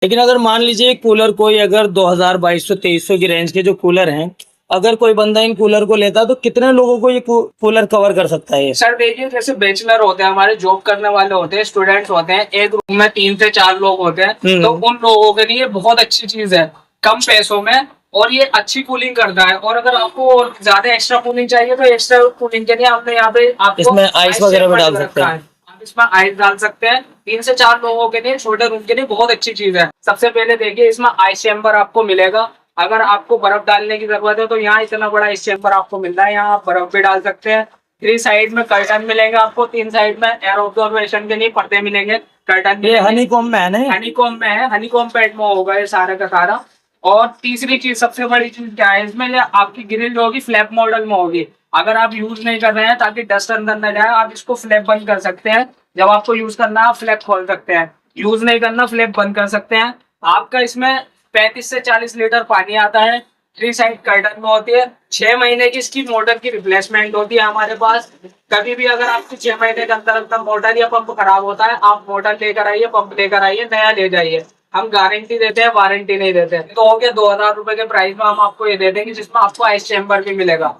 लेकिन अगर मान लीजिए कूलर कोई अगर 2000 2200 2300 की रेंज के जो कूलर हैं, अगर कोई बंदा इन कूलर को लेता तो कितने लोगों को ये कूलर कवर कर सकता है ये? सर देखिए, जैसे बैचलर होते हैं, हमारे जॉब करने वाले होते हैं, स्टूडेंट्स होते हैं, एक रूम में 3 से 4 लोग होते हैं, तो उन लोगों के लिए बहुत अच्छी चीज है, कम पैसों में, और ये अच्छी कूलिंग करता है। और अगर आपको ज्यादा एक्स्ट्रा कूलिंग चाहिए तो एक्स्ट्रा कूलिंग के लिए हमने यहाँ पे आपको इसमें आइस वगैरह भी डाल सकते हैं। आप इसमें आइस डाल सकते हैं। 3 से 4 लोगों के लिए, छोटे रूम के लिए बहुत अच्छी चीज है। सबसे पहले देखिए, इसमें आइस चैम्बर आपको मिलेगा। अगर आपको बर्फ डालने की जरूरत है तो यहाँ इतना बड़ा आइस चैम्बर आपको मिल रहा है, यहाँ आप बर्फ भी डाल सकते हैं। 3 साइड में कर्टन मिलेंगे आपको, 3 साइड में एयर ऑब्जर्वेशन के लिए पर्दे मिलेंगे, कर्टन। ये हनीकॉम्ब में है ना? हनीकॉम्ब में है, हनीकॉम्ब पैड में होगा ये सारा का सारा। और तीसरी चीज, सबसे बड़ी चीज क्या है इसमें, आपकी ग्रिल जो होगी फ्लैप मॉडल में होगी। अगर आप यूज नहीं कर रहे हैं ताकि डस्ट अंदर न जाए, आप इसको फ्लैप बंद कर सकते हैं। जब आपको यूज करना है आप फ्लैप खोल सकते हैं, यूज नहीं करना फ्लैप बंद कर सकते हैं। आपका इसमें 35 से 40 लीटर पानी आता है। 3 साइड कर्टन में होती है। 6 महीने की इसकी मोटर की रिप्लेसमेंट होती है हमारे पास। कभी भी अगर आपकी 6 महीने के अंदर अंदर मोटर या पंप खराब होता है, आप मोटर लेकर आइए, पंप लेकर आइए, नया ले जाइए। हम गारंटी देते हैं, वारंटी नहीं देते। तो हो गया 2000 रुपए के प्राइस में हम आपको ये दे देंगे, जिसमें आपको आइस चैम्बर भी मिलेगा।